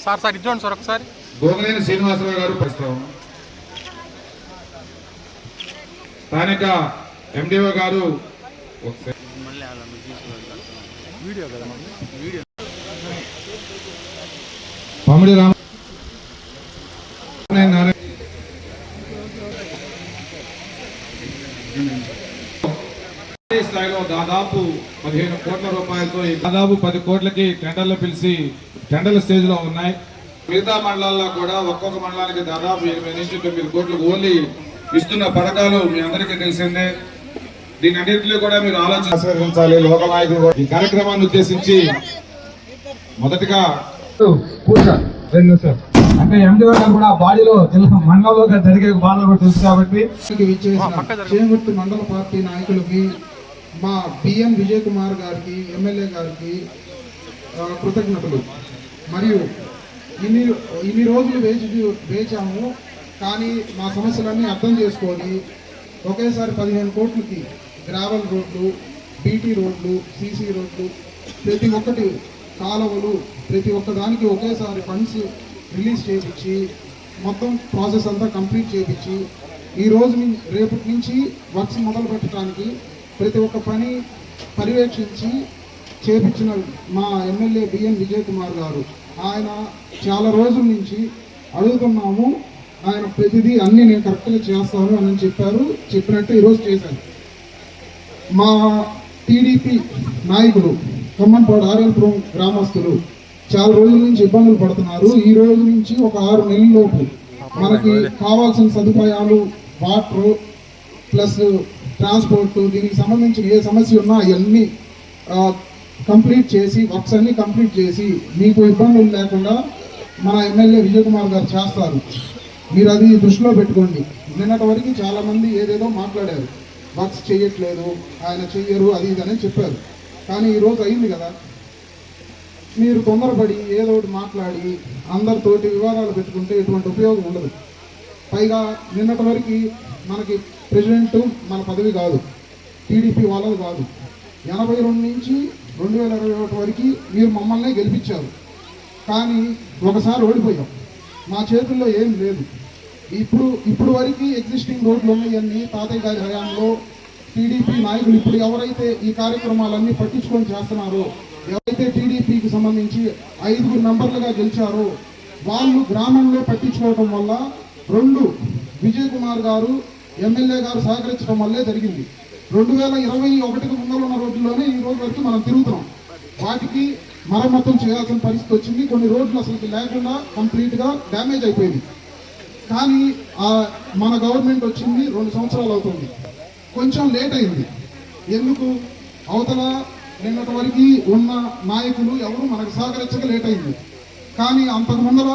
Sir sir ఇద్దండి sir ఒకసారి. గోగలేని శ్రీనివాసరావు గారు ప్రస్తుతం స్థానిక ఎండిఓ గారు పమిడి రామ స్థాయిలో దాదాపు 15 కోట్ల రూపాయలతో దాదాపు 10 కోట్లకి టెండర్లు పిలిచి టెండర్ల స్టేజ్ లో ఉన్నాయి. మిగతా మండలాల్లో కూడా ఒక్కొక్క మండలానికి దాదాపు 8 నుంచి 9 కోట్లు ఓన్లీ ఇస్తున్న పథకాలు మీ అందరికీ తెలిసిందే. దీని అన్నింటిలో కూడా మీరు ఆలోచించాలి. లోకనాయకులు ఈ కార్యక్రమాన్ని ఉద్దేశించి మొదటిగా అంటే ఎండిఓ గారు కూడా బాడీలో జిల్లా మండలంలో జరిగే బాధలు కూడా తెలుసు కాబట్టి చేమూర్తి మండల పార్టీ నాయకులకి, మా బిఎన్ విజయ్ కుమార్ గారికి, ఎమ్మెల్యే గారికి కృతజ్ఞతలు. మరియు ఇన్ని రోజులు వేచాము, కానీ మా సమస్యలన్నీ అర్థం చేసుకొని ఒకేసారి 15 కోట్లకి గ్రావెల్ రోడ్లు, బీటీ రోడ్లు, సీసీ రోడ్లు, ప్రతి ఒక్కటి కాలువలు, ప్రతి ఒక్కదానికి ఒకేసారి ఫండ్స్ రిలీజ్ చేయించి మొత్తం ప్రాసెస్ అంతా కంప్లీట్ చేయించి ఈ రోజు రేపటి నుంచి వర్క్స్ మొదలు పెట్టడానికి ప్రతి ఒక్క పని పర్యవేక్షించి చేపించిన మా ఎమ్మెల్యే బిఎన్ విజయ్ కుమార్ గారు. ఆయన చాలా రోజుల నుంచి అడుగుతున్నాము, ఆయన ప్రతిదీ అన్నీ నేను కరెక్ట్గా చేస్తాను అని చెప్పారు. చెప్పినట్టు ఈరోజు చేశాను. మా టీడీపీ నాయకులు ఖమ్మంపాడు ఆర్ఎల్పురం గ్రామస్తులు చాలా రోజుల నుంచి ఇబ్బందులు పడుతున్నారు. ఈ రోజు నుంచి ఒక 6 నెలల లోపు మనకి కావాల్సిన సదుపాయాలు, వాటర్ ప్లస్ ట్రాన్స్పోర్ట్, దీనికి సంబంధించిన ఏ సమస్య ఉన్నా అవన్నీ కంప్లీట్ చేసి వర్క్స్ అన్ని కంప్లీట్ చేసి మీకు ఇబ్బందులు లేకుండా మన ఎమ్మెల్యే విజయ్ కుమార్ గారు చేస్తారు. మీరు అది దృష్టిలో పెట్టుకోండి. నిన్నటి వరకు చాలామంది ఏదేదో మాట్లాడారు, వర్క్స్ చేయట్లేదు, ఆయన చెయ్యరు, అది ఇది అని చెప్పారు. కానీ ఈరోజు అయింది కదా, మీరు తొందరపడి ఏదో ఒకటి మాట్లాడి అందరితోటి వివాదాలు పెట్టుకుంటే ఎటువంటి ఉపయోగం ఉండదు. పైగా నిన్నటి వరకు మనకి ప్రెసిడెంట్ మన పదవి కాదు, టీడీపీ వాళ్ళది కాదు. 82 నుంచి 2021 వరకు మీరు మమ్మల్ని గెలిపించారు, కానీ ఒకసారి ఓడిపోయాం. మా చేతుల్లో ఏం లేదు. ఇప్పుడు వరకు ఎగ్జిస్టింగ్ రోడ్లు ఉన్నాయన్నీ తాతయ్య గారి హయాంలో టీడీపీ నాయకులు ఇప్పుడు ఎవరైతే ఈ కార్యక్రమాలన్నీ పట్టించుకొని చేస్తున్నారో, ఎవరైతే టీడీపీకి సంబంధించి 5 మెంబర్లుగా గెలిచారో వాళ్ళు గ్రామంలో పట్టించుకోవడం వల్ల 2 విజయ్ కుమార్ గారు ఎమ్మెల్యే గారు సహకరించడం వల్లే జరిగింది. 2021కు ముందర ఉన్న రోడ్లలోనే ఈ రోజు వరకు మనం తిరుగుతున్నాం. వాటికి మరమ్మతులు చేయాల్సిన పరిస్థితి వచ్చింది. కొన్ని రోడ్లు అసలు లేకుండా కంప్లీట్గా డ్యామేజ్ అయిపోయింది. కానీ మన గవర్నమెంట్ వచ్చింది 2 సంవత్సరాలు అవుతుంది. కొంచెం లేట్ అయింది. ఎందుకు? అవతల నిన్నటి వరకు ఉన్న నాయకులు ఎవరు మనకు సహకరించక లేట్ అయింది. కానీ అంతకు ముందర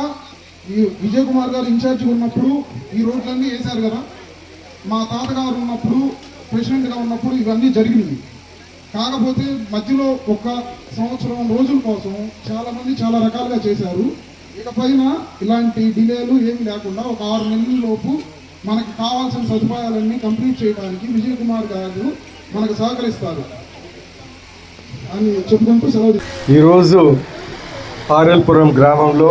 ఈ విజయ్ కుమార్ గారు ఇన్ఛార్జిగా ఉన్నప్పుడు ఈ రోడ్లన్నీ వేశారు కదా. మా తాతగారు ఉన్నప్పుడు ప్రెసిడెంట్గా ఉన్నప్పుడు ఇవన్నీ జరిగినాయి. కాకపోతే మధ్యలో 1 సంవత్సరం రోజుల కోసం చాలామంది చాలా రకాలుగా చేశారు. ఇకపైన ఇలాంటి డిలేలు ఏమి లేకుండా ఒక 6 నెలల లోపు మనకి కావాల్సిన సదుపాయాలన్నీ కంప్లీట్ చేయడానికి విజయ్ కుమార్ గారు మనకు సహకరిస్తారు అని చెప్పుకుంటూ సెలవు. ఈరోజు ఆర్ఎల్పురం గ్రామంలో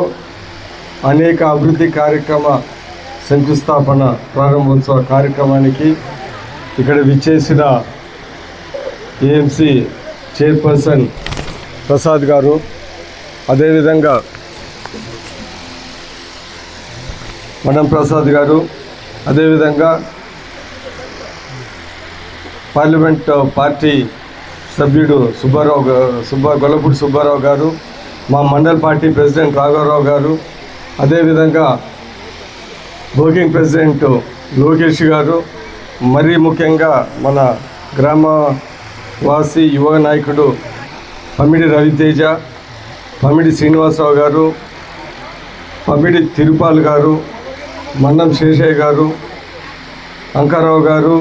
అనేక అభివృద్ధి కార్యక్రమ శంకుస్థాపన ప్రారంభోత్సవ కార్యక్రమానికి ఇక్కడ విచ్చేసిన ఏఎంసీ చైర్పర్సన్ ప్రసాద్ గారు, అదేవిధంగా మనం ప్రసాద్ గారు, అదేవిధంగా పార్లమెంట్ పార్టీ సభ్యుడు గొల్లపూడి సుబ్బారావు గారు, మా మండల్ పార్టీ ప్రెసిడెంట్ రాఘవరావు గారు, అదేవిధంగా వర్కింగ్ ప్రెసిడెంట్ లోకేష్ గారు, మరీ ముఖ్యంగా మన గ్రామవాసి యువ నాయకుడు పమిడి రవితేజ, పమిడి శ్రీనివాసరావు గారు, పమిడి తిరుపాల్ గారు, మన్నం శేషయ్య గారు, అంకారావు గారు,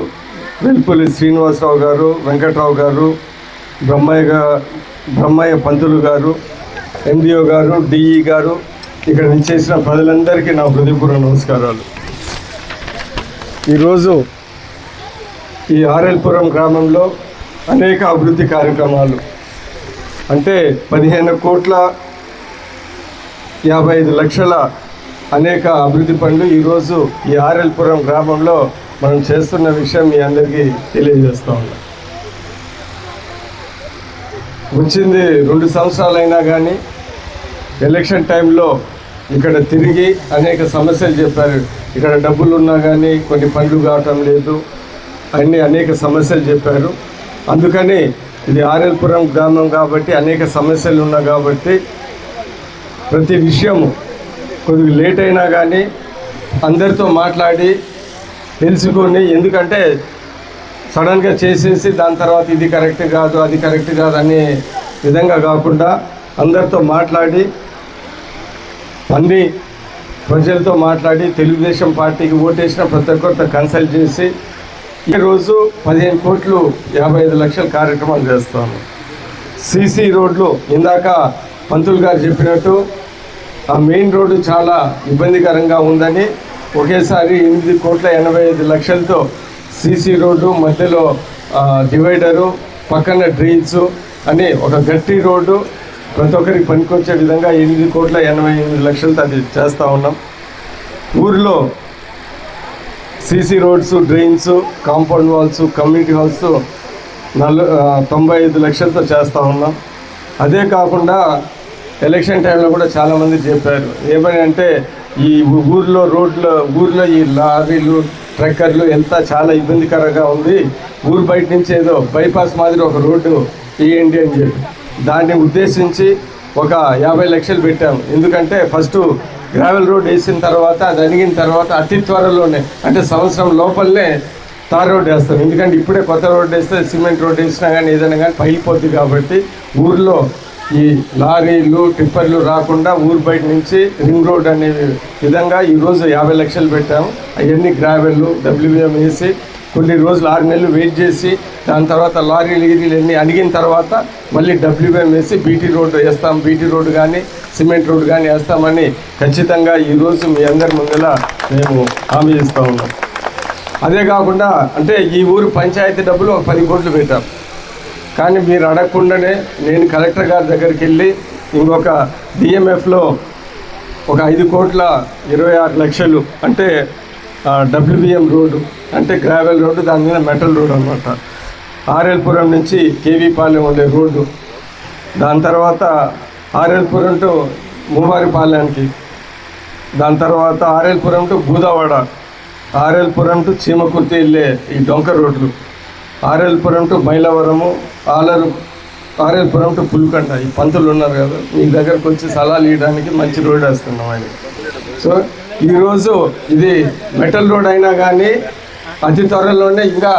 వెల్పుల్లి శ్రీనివాసరావు గారు, వెంకట్రావు గారు, బ్రహ్మయ్య పంతులు గారు, ఎండిఓ గారు, డిఈ గారు, ఇక్కడ విచ్చేసిన ప్రజలందరికీ నా హృదయపూర్వక నమస్కారాలు. ఈరోజు ఈ ఆర్ఎల్పురం గ్రామంలో అనేక అభివృద్ధి కార్యక్రమాలు అంటే 15,55,00,000 అనేక అభివృద్ధి పనులు ఈరోజు ఈ ఆర్ఎల్పురం గ్రామంలో మనం చేస్తున్న విషయం మీ అందరికీ తెలియజేస్తూ ఉన్నాం. వచ్చింది 2 సంవత్సరాలైనా కానీ ఎలక్షన్ టైంలో ఇక్కడ తిరిగి అనేక సమస్యలు చెప్పారు. ఇక్కడ డబ్బులు ఉన్నా కానీ కొన్ని పనులు కావటం లేదు, అనేక సమస్యలు చెప్పారు. అందుకని ఇది ఆర్ఎల్పురం గ్రామం కాబట్టి అనేక సమస్యలు ఉన్నాయి కాబట్టి ప్రతి విషయము కొద్దిగా లేట్ అయినా కానీ అందరితో మాట్లాడి తెలుసుకొని, ఎందుకంటే సడన్గా చేసేసి దాని తర్వాత ఇది కరెక్ట్ కాదు అది కరెక్ట్ కాదు అనే విధంగా కాకుండా అందరితో మాట్లాడి అన్ని ప్రజలతో మాట్లాడి తెలుగుదేశం పార్టీకి ఓటేసిన ప్రతి ఒక్కరితో కన్సల్ట్ చేసి ఈరోజు 15,55,00,000 కార్యక్రమాలు చేస్తాము. సీసీ రోడ్లు ఇందాక పంతులు గారు చెప్పినట్టు ఆ మెయిన్ రోడ్డు చాలా ఇబ్బందికరంగా ఉందని ఒకేసారి 8,85,00,000తో సీసీ రోడ్డు, మధ్యలో డివైడరు, పక్కన డ్రైన్స్ అని ఒక గట్టి రోడ్డు ప్రతి ఒక్కరికి పనికొచ్చే విధంగా 8,88,00,000తో అది చేస్తూ ఉన్నాం. ఊరిలో CC roads, drains, compound walls, community halls 95 లక్షలతో చేస్తూ ఉన్నాం. అదే కాకుండా ఎలక్షన్ టైంలో కూడా చాలామంది చెప్పారు ఏమని అంటే ఈ ఊర్లో ఈ లారీలు, ట్రక్కర్లు ఎంత చాలా ఇబ్బందికరంగా ఉంది, ఊరు బయట నుంచి ఏదో బైపాస్ మాదిరి ఒక రోడ్డు వేయండి అని చెప్పి దాన్ని ఉద్దేశించి ఒక 50 లక్షలు పెట్టాము. ఎందుకంటే ఫస్ట్ గ్రావెల్ రోడ్ వేసిన తర్వాత అది అడిగిన తర్వాత అతి త్వరలోనే అంటే సంవత్సరం లోపలనే తార్ రోడ్ వేస్తాం. ఎందుకంటే ఇప్పుడే కొత్త రోడ్ వేస్తే సిమెంట్ రోడ్ వేసినా కానీ ఏదైనా కానీ పగిలిపోద్ది కాబట్టి ఊర్లో ఈ లారీలు, టిప్పర్లు రాకుండా ఊరు బయట నుంచి రింగ్ రోడ్ అనే విధంగా ఈరోజు 50 లక్షలు పెట్టాము. అవన్నీ గ్రావెల్లు, WM వేసి కొన్ని రోజులు 6 నెలలు వెయిట్ చేసి దాని తర్వాత లారీలు అన్నీ అడిగిన తర్వాత మళ్ళీ WM వేసి బీటీ రోడ్డు వేస్తాం. బీటీ రోడ్డు కానీ సిమెంట్ రోడ్డు కానీ వేస్తామని ఖచ్చితంగా ఈరోజు మీ అందరి ముందర మేము హామీ ఇస్తూ ఉన్నాం. అదే కాకుండా అంటే ఈ ఊరు పంచాయతీ డబ్బులు ఒక 10 కోట్లు పెట్టాం. కానీ మీరు అడగకుండానే నేను కలెక్టర్ గారి దగ్గరికి వెళ్ళి ఇంకొక DMFలో ఒక 5,26,00,000 అంటే WBM రోడ్డు అంటే గ్రావెల్ రోడ్డు, దాని మీద మెటల్ రోడ్డు అనమాట. ఆర్ఎల్పురం నుంచి కేవీపాలెం ఉండే రోడ్డు, దాని తర్వాత ఆర్ఎల్పురం టు మూవారిపాలెంకి, దాని తర్వాత ఆర్ఎల్పురం టు గూదావాడ, ఆర్ఎల్పురం టు చీమకుర్తి వెళ్ళే ఈ డొంక రోడ్లు, ఆర్ఎల్పురం టు మైలవరము, ఆర్ఎల్పురం టు పులికండ. ఈ పంతులు ఉన్నారు కదా, మీ దగ్గరకు వచ్చి సలహాలు ఇవ్వడానికి మంచి రోడ్డు వేస్తున్నాం ఆయన. సో ఈరోజు ఇది మెటల్ రోడ్ అయినా కానీ అతి త్వరలోనే ఇంకా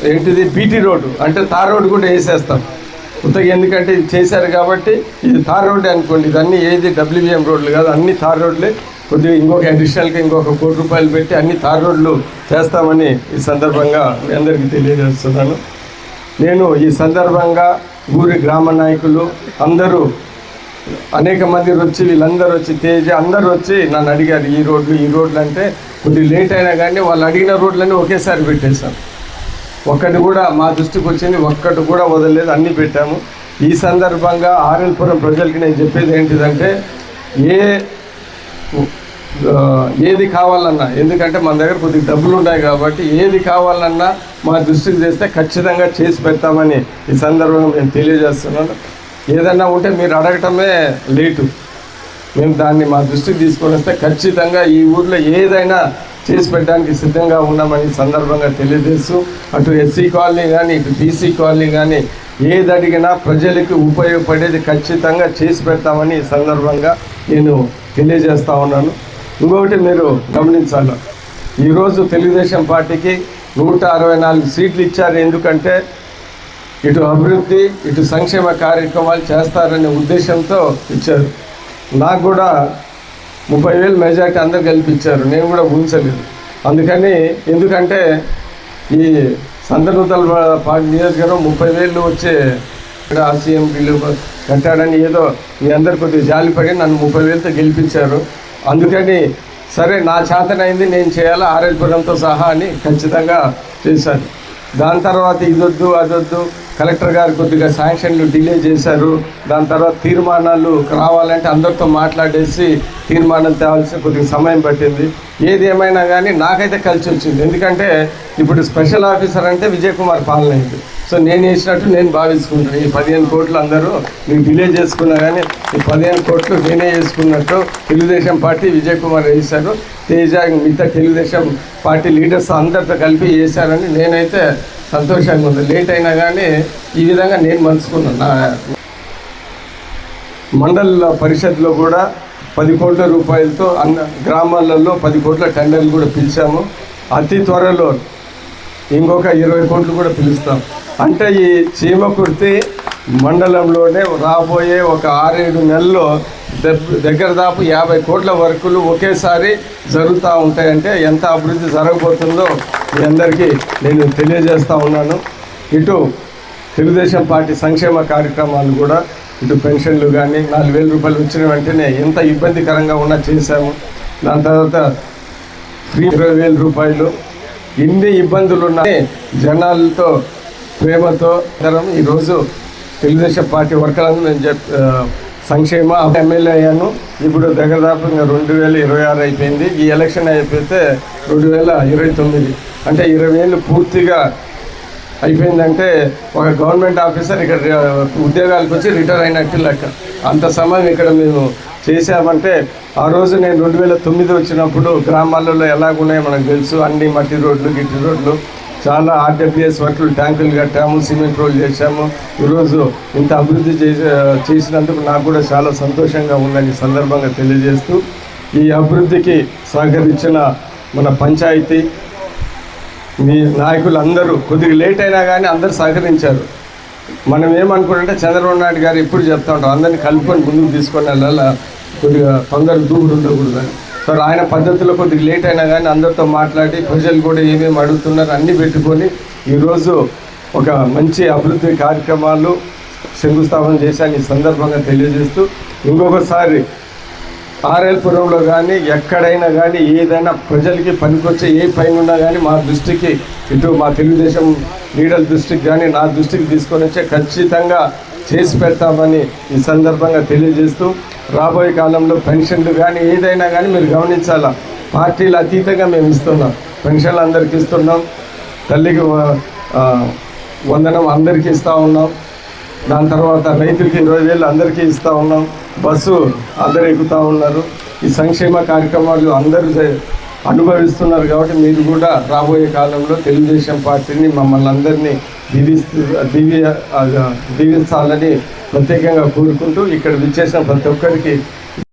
ఏంటిది బీటీ రోడ్డు అంటే తార్ రోడ్డు కూడా వేసేస్తాం కొత్తగా. ఎందుకంటే ఇది చేశారు కాబట్టి ఇది తార్ రోడ్డే అనుకోండి. ఇదన్నీ ఏది WBM రోడ్లు కాదు, అన్ని తార్ రోడ్లే. కొద్దిగా ఇంకొక అడిషనల్గా ఇంకొక ₹1 కోటి పెట్టి అన్ని తార్ రోడ్లు చేస్తామని ఈ సందర్భంగా మీ అందరికీ తెలియజేస్తున్నాను. నేను ఈ సందర్భంగా ఊరి గ్రామ నాయకులు అందరూ అనేక మంది వచ్చి వీళ్ళందరూ వచ్చి తేజ అందరూ వచ్చి నన్ను అడిగారు ఈ రోడ్లు అంటే కొద్దిగా లేట్ అయినా కానీ వాళ్ళు అడిగిన రోడ్లన్నీ ఒకేసారి పెట్టేశాం. ఒక్కటి కూడా మా దృష్టికి వచ్చింది, ఒక్కటి కూడా వదలలేదు, అన్నీ పెట్టాము. ఈ సందర్భంగా ఆర్ఎల్పురం ప్రజలకి నేను చెప్పేది ఏంటిదంటే ఏది కావాలన్నా, ఎందుకంటే మన దగ్గర కొద్దిగా డబ్బులు ఉన్నాయి కాబట్టి ఏది కావాలన్నా మా దృష్టికి చేస్తే ఖచ్చితంగా చేసి పెడతామని ఈ సందర్భంగా నేను తెలియజేస్తున్నాను. ఏదన్నా ఉంటే మీరు అడగటమే లేటు, మేము దాన్ని మా దృష్టికి తీసుకొని వస్తే ఖచ్చితంగా ఈ ఊర్లో ఏదైనా చేసి పెట్టడానికి సిద్ధంగా ఉన్నామని సందర్భంగా తెలియజేస్తూ అటు ఎస్సీ కాలనీ కానీ ఇటు బీసీ కాలనీ కానీ ఏది అడిగినా ప్రజలకు ఉపయోగపడేది ఖచ్చితంగా చేసి పెడతామని ఈ సందర్భంగా నేను తెలియజేస్తూ ఉన్నాను. ఇంకొకటి మీరు గమనించాలి, ఈరోజు తెలుగుదేశం పార్టీకి 164 సీట్లు ఇచ్చారు. ఎందుకంటే ఇటు అభివృద్ధి ఇటు సంక్షేమ కార్యక్రమాలు చేస్తారనే ఉద్దేశంతో ఇచ్చారు. నాకు కూడా 30,000 మెజార్టీ అందరు గెలిపించారు, నేను కూడా ఊహించలేదు. అందుకని ఎందుకంటే ఈ సందర్భాల పార్టీ నియోజకవర్గం 30,000 వచ్చే ఆర్సీఎం బిల్లు కట్టాడని ఏదో మీ అందరు కొద్దిగా జాలిపడి నన్ను 30,000తో గెలిపించారు. అందుకని సరే నా చేతనైంది నేను చేయాలా ఆర్ఎల్పురంతో సహా అని ఖచ్చితంగా చేశాను. దాని తర్వాత ఇదొద్దు అదొద్దు కలెక్టర్ గారు కొద్దిగా శాంక్షన్లు డిలే చేశారు. దాని తర్వాత తీర్మానాలు రావాలంటే అందరితో మాట్లాడేసి తీర్మానం తేవాల్సిన కొద్దిగా సమయం పట్టింది. ఏది ఏమైనా కానీ నాకైతే కలిసి వచ్చింది. ఎందుకంటే ఇప్పుడు స్పెషల్ ఆఫీసర్ అంటే విజయ్ కుమార్ పాలన అయింది. సో నేను వేసినట్టు నేను భావించుకుంటాను. ఈ 15 కోట్లు అందరూ నేను డిలే చేసుకున్నా కానీ ఈ 15 కోట్లు నేనే చేసుకున్నట్టు తెలుగుదేశం పార్టీ విజయ్ కుమార్ వేశారు. తేజ మిగతా తెలుగుదేశం పార్టీ లీడర్స్ అందరితో కలిపి వేశారని నేనైతే సంతోషంగా ఉంది. లేట్ అయినా కానీ ఈ విధంగా నేను మలుచుకున్నాను. నా మండల పరిషత్లో కూడా 10 కోట్ల రూపాయలతో గ్రామాలలో 10 కోట్ల టెండర్లు కూడా పిలిచాము. అతి త్వరలో ఇంకొక 20 కోట్లు కూడా పిలుస్తాం. అంటే ఈ చీమకుర్తి మండలంలోనే రాబోయే ఒక 6-7 నెలల్లో దగ్గర దాపు 50 కోట్ల వర్కులు ఒకేసారి జరుగుతూ ఉంటాయంటే ఎంత అభివృద్ధి జరగబోతుందో మీ అందరికీ నేను తెలియజేస్తూ ఉన్నాను. ఇటు తెలుగుదేశం పార్టీ సంక్షేమ కార్యక్రమాలు కూడా ఇటు పెన్షన్లు కానీ 4,000 రూపాయలు వచ్చిన వెంటనే ఎంత ఇబ్బందికరంగా ఉన్నా చేశాము. దాని తర్వాత ఫ్రీ 20,000 రూపాయలు. ఇన్ని ఇబ్బందులు ఉన్నాయి జనాలతో ప్రేమతో ఈరోజు తెలుగుదేశం పార్టీ వర్కర్లను నేను సంక్షేమ ఎమ్మెల్యే అయ్యాను. ఇప్పుడు దగ్గర దాపు 2026 అయిపోయింది. ఈ ఎలక్షన్ అయిపోతే 2029 అంటే 20 ఏళ్ళు పూర్తిగా అయిపోయిందంటే ఒక గవర్నమెంట్ ఆఫీసర్ ఇక్కడ ఉద్యోగాలకు వచ్చి రిటైర్ అయినట్టు లెక్క. అంత సమయం ఇక్కడ మేము చేశామంటే ఆ రోజు నేను 2009 వచ్చినప్పుడు గ్రామాలలో ఎలాగున్నాయో మనకు తెలుసు. అన్ని మట్టి రోడ్లు గిట్టి రోడ్లు చాలా ఆర్డబ్ల్యూఎస్ వర్క్లు ట్యాంకులు కట్టాము, సిమెంట్ రోడ్లు చేశాము. ఈరోజు ఇంత అభివృద్ధి చేసినందుకు నాకు కూడా చాలా సంతోషంగా ఉందని సందర్భంగా తెలియజేస్తూ ఈ అభివృద్ధికి సహకరించిన మన పంచాయతీ మీ నాయకులు అందరూ కొద్దిగా లేట్ అయినా కానీ అందరూ సహకరించారు. మనం ఏమనుకుంటే చంద్రబాబు నాయుడు గారు ఎప్పుడు చెప్తా ఉంటాం అందరినీ కలుపుకొని ముందుకు తీసుకొని వెళ్ళాలా, కొద్దిగా తొందర దూకుడు ఉండకూడదని. సో ఆయన పద్ధతిలో కొద్దిగా లేట్ అయినా కానీ అందరితో మాట్లాడి ప్రజలు కూడా ఏమేమి అడుగుతున్నారు అన్నీ పెట్టుకొని ఈరోజు ఒక మంచి అభివృద్ధి కార్యక్రమాలు శంకుస్థాపన చేశాను. ఈ సందర్భంగా తెలియజేస్తూ ఇంకొకసారి ఆర్ఎల్పురంలో కానీ ఎక్కడైనా కానీ ఏదైనా ప్రజలకి పనికొచ్చే ఏ పైన ఉన్నా కానీ మా దృష్టికి ఇటు మా తెలుగుదేశం లీడర్ దృష్టికి కానీ నా దృష్టికి తీసుకొని వచ్చే ఖచ్చితంగా చేసి పెడతామని ఈ సందర్భంగా తెలియజేస్తూ రాబోయే కాలంలో పెన్షన్లు కానీ ఏదైనా కానీ మీరు గమనించాలా, పార్టీలు అతీతంగా మేము ఇస్తున్నాం. పెన్షన్లు అందరికీ ఇస్తున్నాం, తల్లికి వందనం అందరికీ ఇస్తూ ఉన్నాం. దాని తర్వాత రైతులకి 20,000 అందరికీ ఇస్తూ ఉన్నాం. బస్సు అందరూ ఎక్కుతూ ఉన్నారు. ఈ సంక్షేమ కార్యక్రమాలు అందరూ అనుభవిస్తున్నారు. కాబట్టి మీరు కూడా రాబోయే కాలంలో తెలుగుదేశం పార్టీని మమ్మల్ని అందరినీ దీవించాలని ప్రత్యేకంగా కోరుకుంటూ ఇక్కడ విచ్చేసిన ప్రతి ఒక్కరికి